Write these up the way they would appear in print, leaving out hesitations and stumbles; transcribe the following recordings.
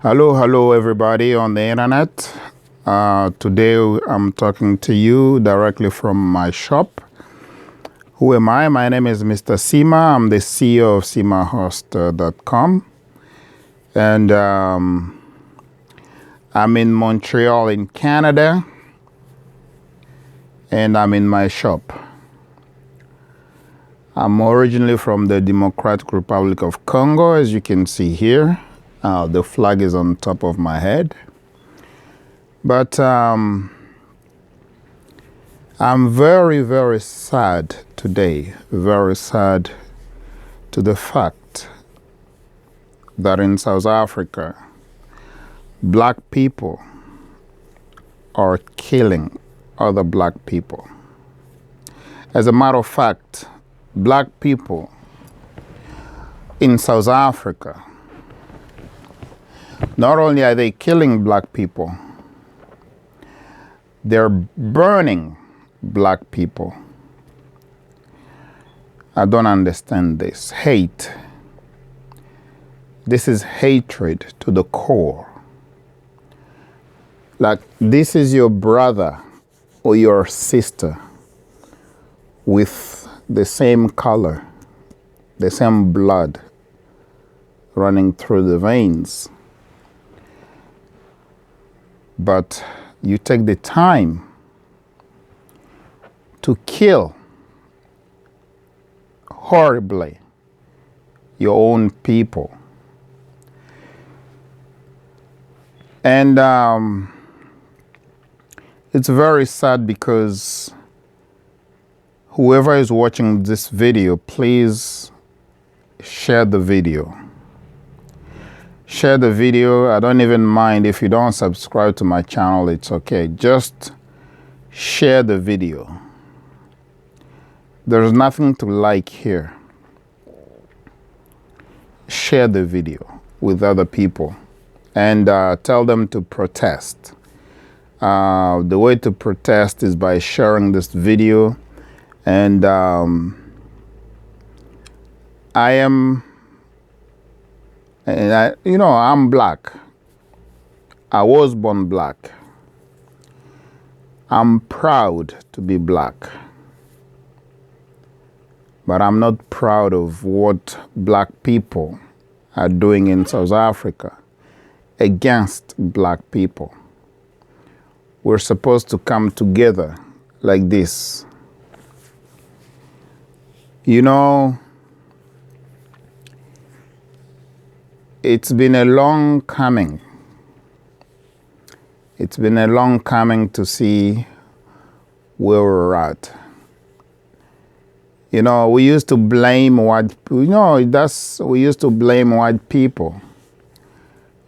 Hello, everybody on the internet. Today I'm talking to you directly from my shop. Who am I? My name is Mr. Sima. I'm the CEO of CHEZ.com. And I'm in Montreal in Canada. And I'm in my shop. I'm originally from the Democratic Republic of Congo, as you can see here. The flag is on top of my head. But I'm very, very sad today, very sad to the fact that in South Africa, black people are killing other black people. As a matter of fact, black people in South Africa, not only are they killing black people, they're burning black people. I don't understand this. Hate. This is hatred to the core. Like, this is your brother or your sister with the same color, the same blood running through the veins. But you take the time to kill horribly your own people. And it's very sad because whoever is watching this video, please share the video. Share the video. I don't even mind if you don't subscribe to my channel, it's okay. Just share the video. There's nothing to like here. Share the video with other people and tell them to protest. The way to protest is by sharing this video. And I'm black. I was born black. I'm proud to be black. But I'm not proud of what black people are doing in South Africa against black people. We're supposed to come together like this. You know, it's been a long coming. It's been a long coming to see where we're at. You know, we used to blame white people. We used to blame white people.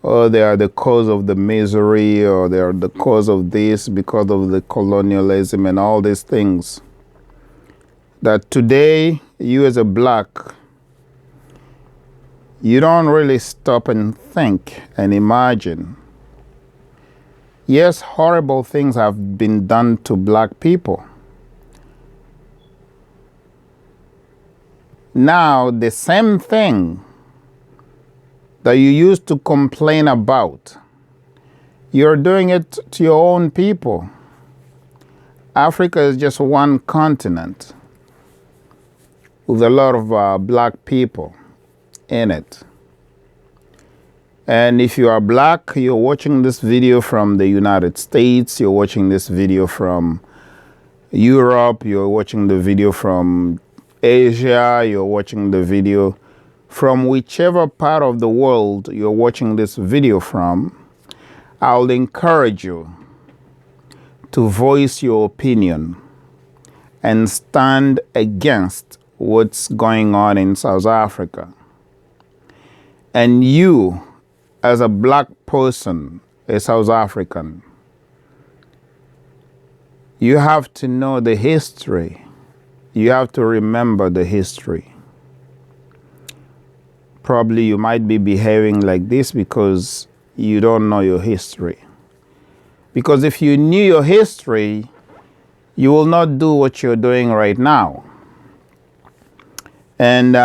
Oh, they are the cause of the misery, or they are the cause of this because of the colonialism and all these things. That today, you as a black, you don't really stop and think and imagine. Yes, horrible things have been done to black people. Now, the same thing that you used to complain about, you're doing it to your own people. Africa is just one continent with a lot of black people in it. And if you are black, you're watching this video from the United States, you're watching this video from Europe, you're watching the video from Asia, you're watching the video from whichever part of the world you're watching this video from, I'll encourage you to voice your opinion and stand against what's going on in South Africa. And you, as a black person, a South African, you have to know the history. You have to remember the history. Probably you might be behaving like this because you don't know your history. Because if you knew your history, you will not do what you're doing right now. And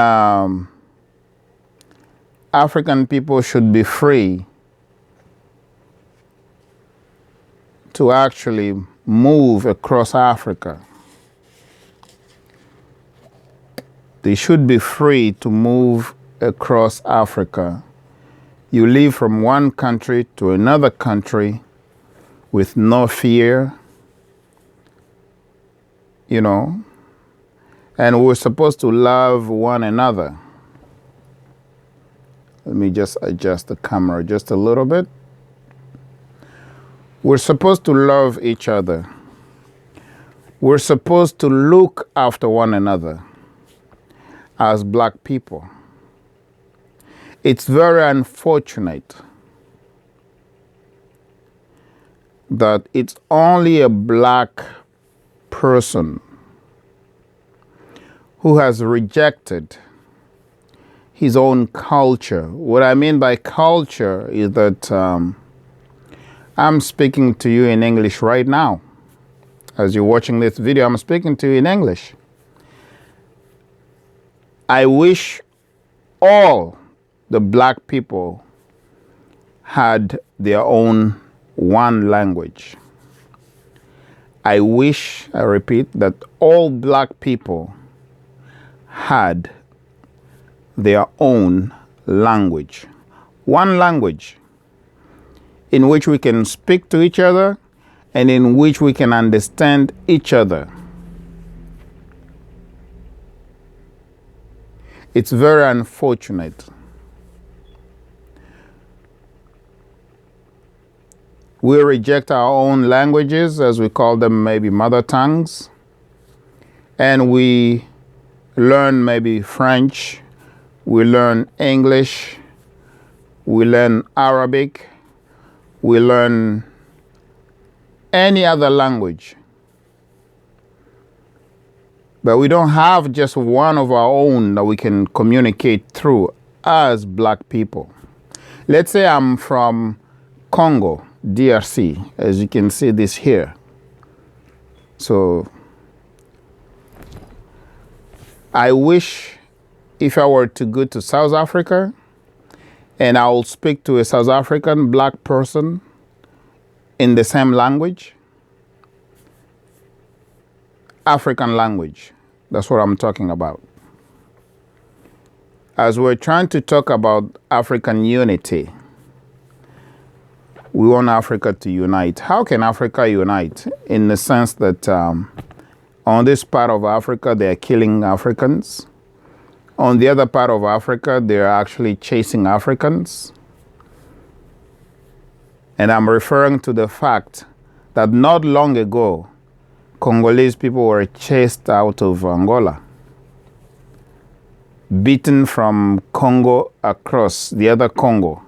African people should be free to actually move across Africa. They should be free to move across Africa. You live from one country to another country with no fear, you know, and we're supposed to love one another. Let me just adjust the camera just a little bit. We're supposed to love each other. We're supposed to look after one another as black people. It's very unfortunate that it's only a black person who has rejected his own culture. What I mean by culture is that I'm speaking to you in English right now. As you're watching this video, I'm speaking to you in English. I wish all the black people had their own one language. I wish, I repeat, that all black people had their own language. One language in which we can speak to each other and in which we can understand each other. It's very unfortunate. We reject our own languages, as we call them, maybe mother tongues, and we learn maybe French, we learn English, we learn Arabic, we learn any other language. But we don't have just one of our own that we can communicate through as black people. Let's say I'm from Congo, DRC, as you can see this here. So I wish if I were to go to South Africa and I will speak to a South African black person in the same language, African language, that's what I'm talking about. As we're trying to talk about African unity, we want Africa to unite. How can Africa unite? In the sense that on this part of Africa, they're killing Africans. On the other part of Africa, they're actually chasing Africans. And I'm referring to the fact that not long ago, Congolese people were chased out of Angola, beaten from Congo across the other Congo.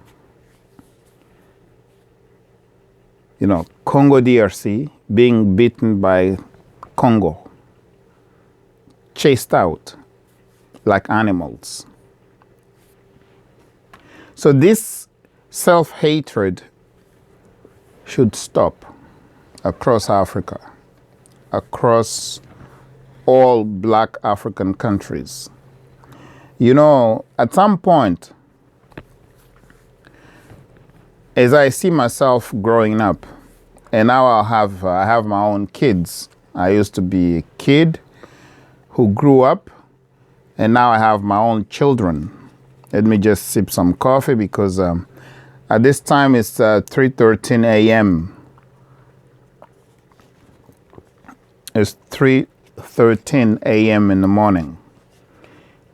You know, Congo DRC being beaten by Congo, chased out like animals. So this self-hatred should stop across Africa, across all black African countries. You know, at some point, as I see myself growing up, and now I have my own kids. I used to be a kid who grew up, and now I have my own children. Let me just sip some coffee because at this time it's 3:13 a.m. It's 3:13 a.m. in the morning.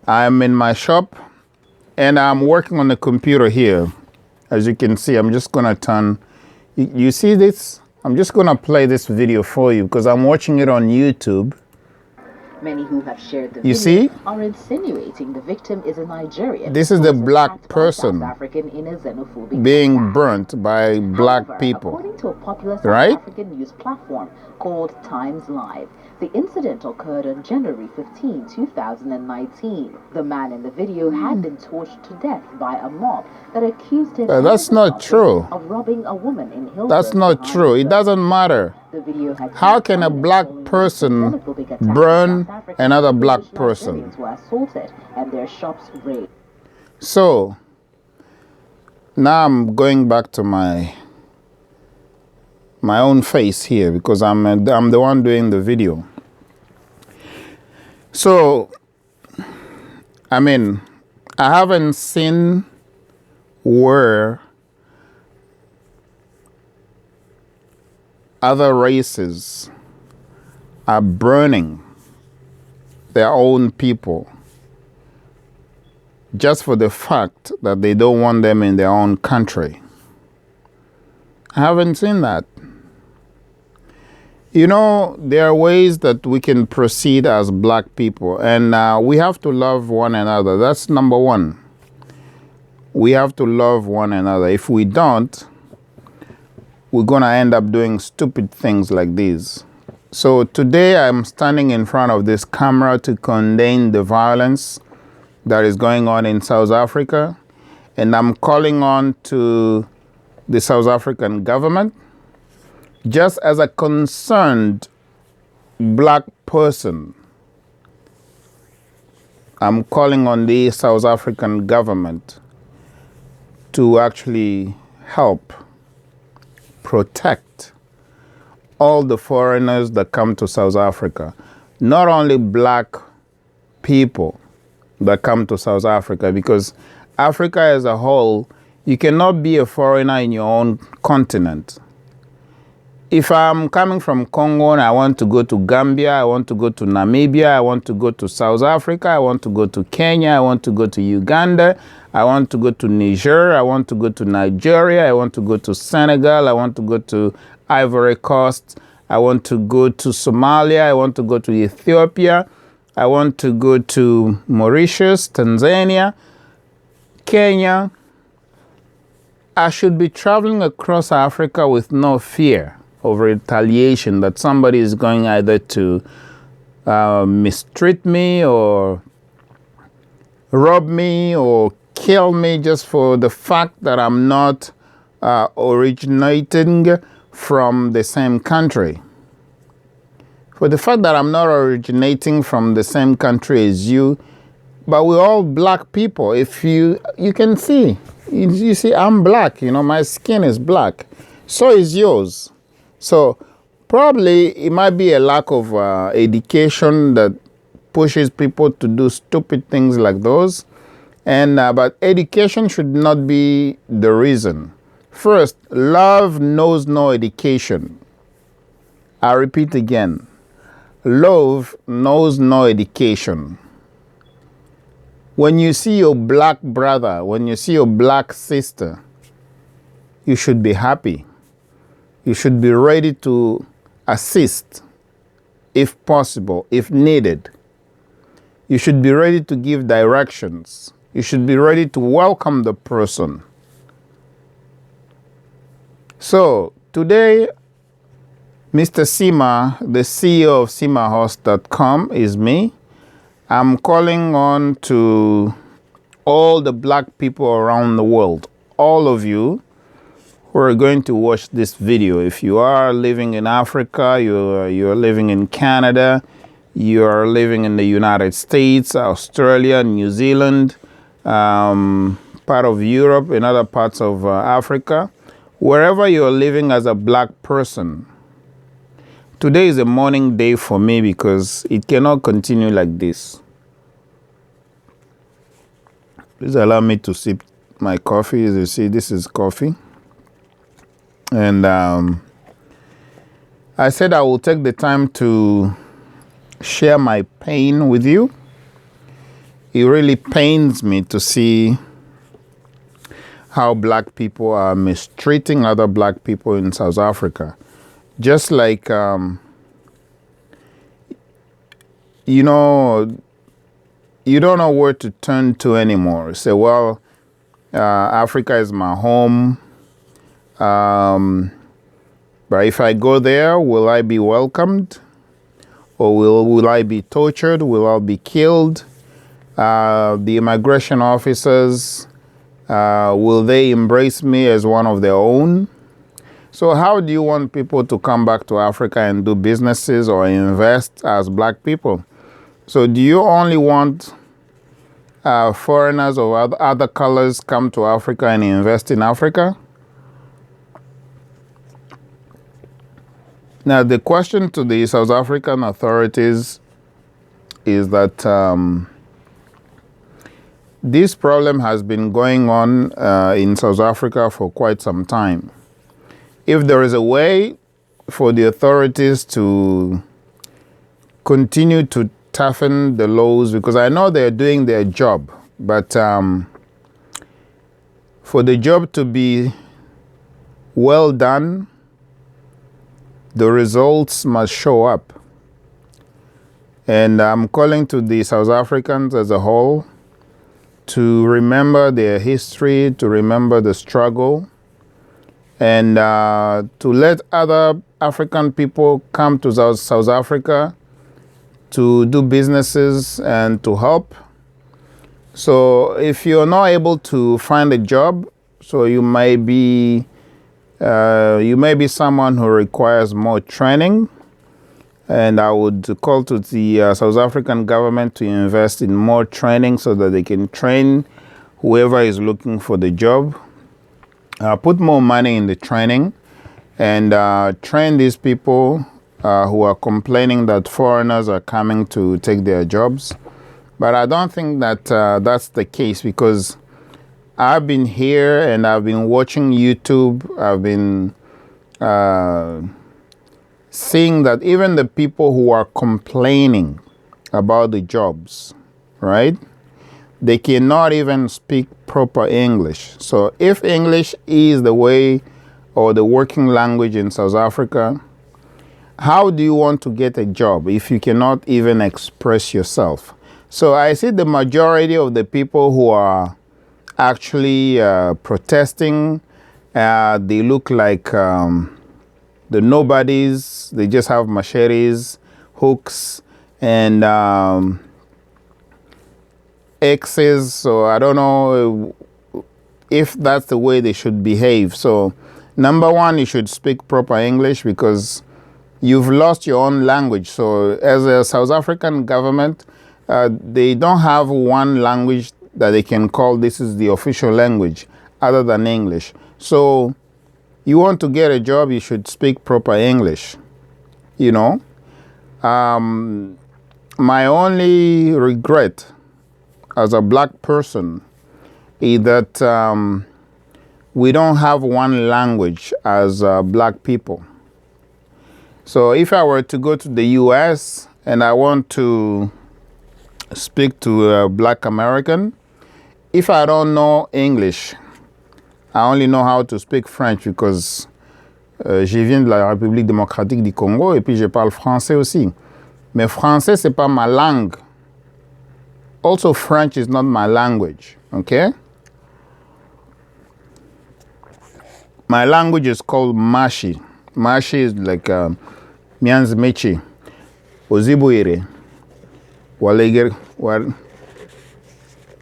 I'm in my shop, and I'm working on the computer here. As you can see, I'm just gonna turn, you see this? I'm just gonna play this video for you because I'm watching it on YouTube. Many who have shared the You video see? are insinuating the victim is a Nigerian. This is who the was black attacked by person South African in a xenophobic being attack. burnt by black However, people. according to a popular South Right? African news platform called Times Live, the incident occurred on January 15, 2019. The man in the video had been tortured to death by a mob that accused him That's not true. of robbing a woman in Hillsborough. That's not true. It doesn't matter. The video had How can a black person burn another black person? Were assaulted and their shops raided. So now I'm going back to my my own face here because I'm the one doing the video. So, I mean, I haven't seen where other races are burning their own people just for the fact that they don't want them in their own country. I haven't seen that. You know, there are ways that we can proceed as black people, and we have to love one another. That's number one. We have to love one another. If we don't, we're going to end up doing stupid things like these. So today I'm standing in front of this camera to condemn the violence that is going on in South Africa, and I'm calling on to the South African government. Just as a concerned black person, I'm calling on the South African government to actually help protect all the foreigners that come to South Africa. Not only black people that come to South Africa, because Africa as a whole, you cannot be a foreigner in your own continent. If I'm coming from Congo and I want to go to Gambia, I want to go to Namibia, I want to go to South Africa, I want to go to Kenya, I want to go to Uganda, I want to go to Niger, I want to go to Nigeria, I want to go to Senegal, I want to go to Ivory Coast, I want to go to Somalia, I want to go to Ethiopia, I want to go to Mauritius, Tanzania, Kenya. I should be traveling across Africa with no fear of retaliation that somebody is going either to mistreat me or rob me or kill me just for the fact that I'm not originating from the same country. For the fact that I'm not originating from the same country as you, but we're all black people. If you can see, you see I'm black, you know, my skin is black. So is yours. So probably it might be a lack of education that pushes people to do stupid things like those. And but education should not be the reason. First, love knows no education. I repeat again, love knows no education. When you see your black brother, when you see your black sister, you should be happy. You should be ready to assist if possible, if needed. You should be ready to give directions. You should be ready to welcome the person. So today, Mr. Sima, the CEO of CIMAHOST.com is me. I'm calling on to all the black people around the world, all of you who are going to watch this video. If you are living in Africa, you're living in Canada, you are living in the United States, Australia, New Zealand, part of Europe, and other parts of Africa, wherever you're living as a black person, today is a mourning day for me because it cannot continue like this. Please allow me to sip my coffee. As you see, this is coffee. And I said I will take the time to share my pain with you. It really pains me to see how black people are mistreating other black people in South Africa. Just like, you know, you don't know where to turn to anymore. You say, well, Africa is my home. But if I go there, will I be welcomed? Or will I be tortured? Will I be killed? The immigration officers, will they embrace me as one of their own? So how do you want people to come back to Africa and do businesses or invest as black people? So do you only want foreigners of other colors come to Africa and invest in Africa? Now, the question to the South African authorities is that this problem has been going on in South Africa for quite some time. If there is a way for the authorities to continue to toughen the laws, because I know they're doing their job, but for the job to be well done, the results must show up. And I'm calling to the South Africans as a whole to remember their history, to remember the struggle, and to let other African people come to South Africa to do businesses and to help. So if you're not able to find a job, so you may be someone who requires more training, and I would call to the South African government to invest in more training so that they can train whoever is looking for the job. Put more money in the training and train these people who are complaining that foreigners are coming to take their jobs. But I don't think that that's the case, because I've been here and I've been watching YouTube. I've been seeing that even the people who are complaining about the jobs, right? They cannot even speak proper English. So if English is the way or the working language in South Africa, how do you want to get a job if you cannot even express yourself? So I see the majority of the people who are actually protesting, they look like the nobodies. They just have machetes, hooks, and axes. So I don't know if that's the way they should behave. So number one, you should speak proper English, because you've lost your own language. So as a South African government, they don't have one language that they can call this is the official language other than English. So you want to get a job, you should speak proper English, you know. My only regret as a black person is that we don't have one language as black people. So if I were to go to the US and I want to speak to a black American, if I don't know English, I only know how to speak French, because je viens de la République démocratique du Congo et puis je parle français aussi. Mais français, c'est pas ma langue. Also, French is not my language, okay? My language is called Mashi. Mashi is like Mianz Mechi, Ozibuire, Waleger,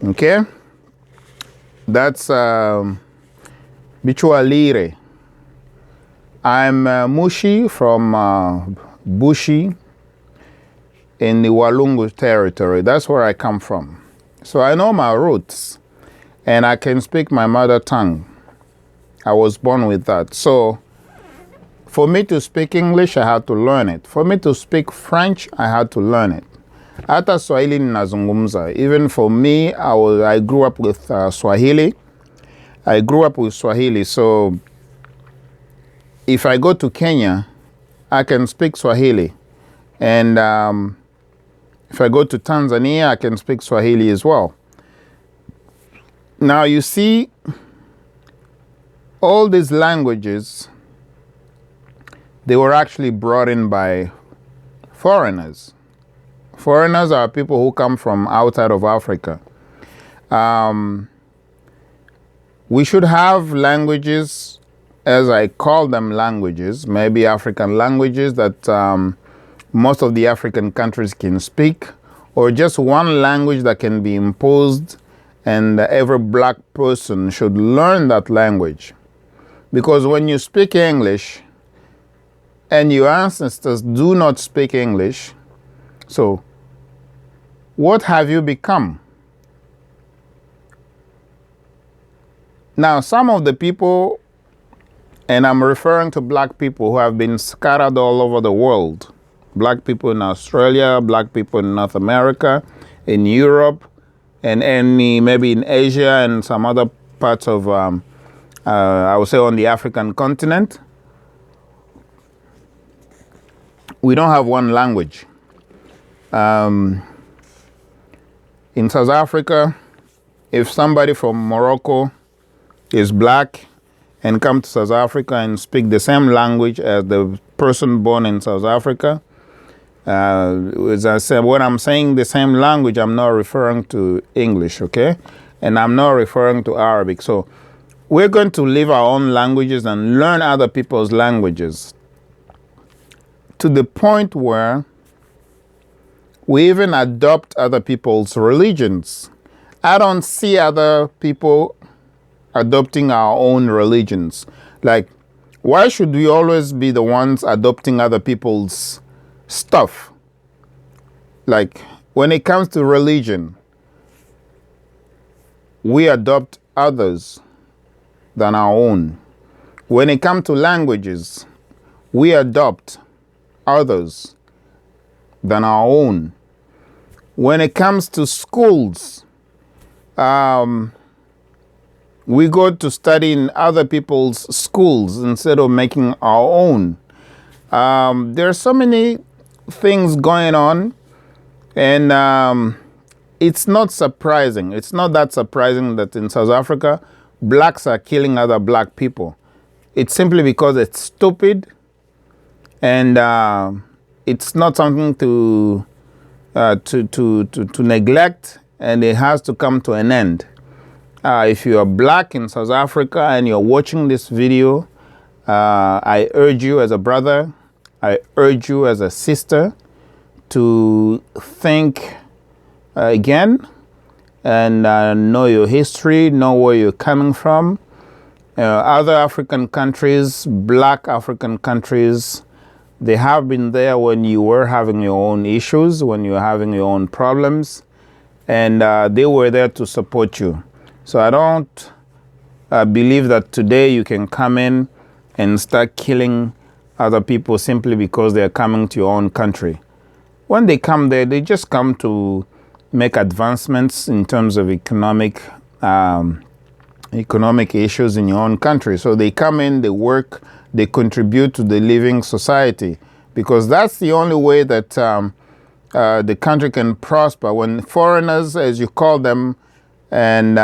okay? That's Bichualire. I'm Mushi from Bushi in the Walungu territory. That's where I come from. So I know my roots and I can speak my mother tongue. I was born with that. So for me to speak English, I had to learn it. For me to speak French, I had to learn it. Hata Swahili ninazungumza. Even for me, I grew up with Swahili. I grew up with Swahili. So if I go to Kenya, I can speak Swahili. And if I go to Tanzania, I can speak Swahili as well. Now you see, all these languages, they were actually brought in by foreigners. Foreigners are people who come from outside of Africa. We should have languages, as I call them languages, maybe African languages that most of the African countries can speak, or just one language that can be imposed, and every black person should learn that language. Because when you speak English and your ancestors do not speak English, so what have you become? Now, some of the people, And I'm referring to black people who have been scattered all over the world. Black people in Australia, black people in North America, in Europe, and maybe in Asia and some other parts of, I would say, on the African continent. We don't have one language. In South Africa, if somebody from Morocco is black and come to South Africa and speak the same language as the person born in South Africa, as I said, when I'm saying the same language, I'm not referring to English, okay? And I'm not referring to Arabic. So we're going to leave our own languages and learn other people's languages to the point where we even adopt other people's religions. I don't see other people adopting our own religions. Like, why should we always be the ones adopting other people's stuff? Like, when it comes to religion, we adopt others than our own. When it comes to languages, we adopt others than our own. When it comes to schools, we go to study in other people's schools instead of making our own. There are so many things going on, and it's not surprising. It's not that surprising that in South Africa, blacks are killing other black people. It's simply because it's stupid, and it's not something to neglect, and it has to come to an end. If you are black in South Africa and you're watching this video, I urge you as a brother, I urge you as a sister to think again and know your history, know where you're coming from. Other African countries, black African countries, they have been there when you were having your own issues, when you were having your own problems, and they were there to support you. So I don't believe that today you can come in and start killing other people simply because they're coming to your own country. When they come there, they just come to make advancements in terms of economic issues in your own country. So they come in, they work, they contribute to the living society, because that's the only way that the country can prosper. When foreigners, as you call them, and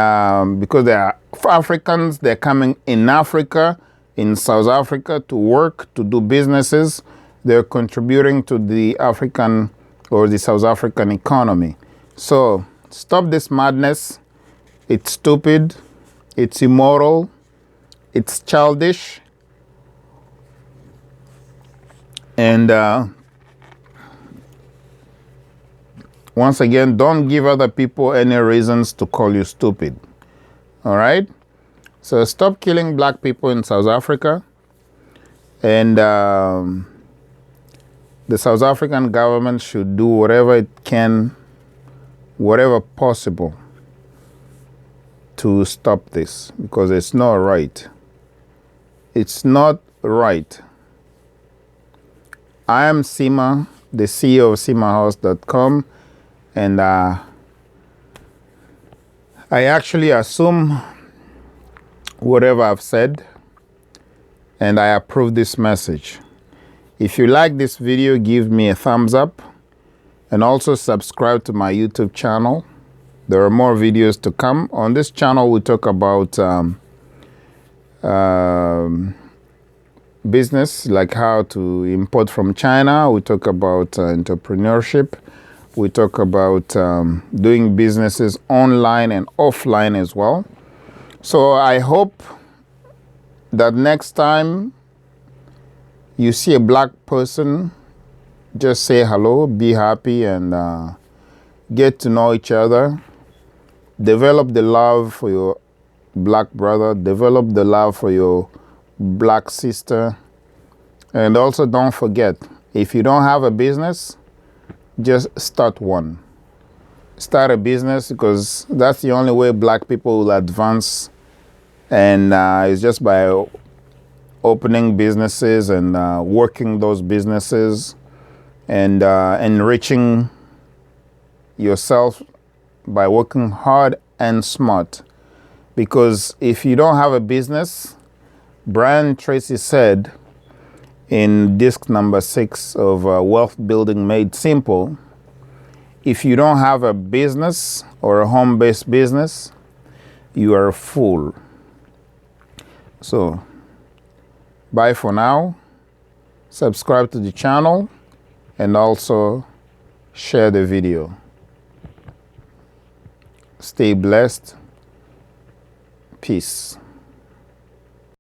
because they are Africans, they're coming in Africa, in South Africa, to work, to do businesses. They're contributing to the African or the South African economy. So stop this madness. It's stupid. It's immoral. It's childish. And once again, don't give other people any reasons to call you stupid. All right? So stop killing black people in South Africa. And the South African government should do whatever it can, whatever possible, to stop this, because it's not right. It's not right. I am Sima, the CEO of CIMAHOST.com. And I actually assume whatever I've said, and I approve this message. If you like this video, give me a thumbs up, and also subscribe to my YouTube channel. There are more videos to come. On this channel, we talk about business, like how to import from China. We talk about entrepreneurship. We talk about doing businesses online and offline as well. So I hope that next time you see a black person, just say hello, be happy, and get to know each other. Develop the love for your black brother. Develop the love for your black sister. And also don't forget, if you don't have a business, just start one. Start a business, because that's the only way black people will advance. And it's just by opening businesses and working those businesses and enriching yourself by working hard and smart. Because if you don't have a business, Brian Tracy said in disc number 6 of Wealth Building Made Simple, if you don't have a business or a home-based business, you are a fool. So, bye for now. Subscribe to the channel and also share the video. Stay blessed. Peace.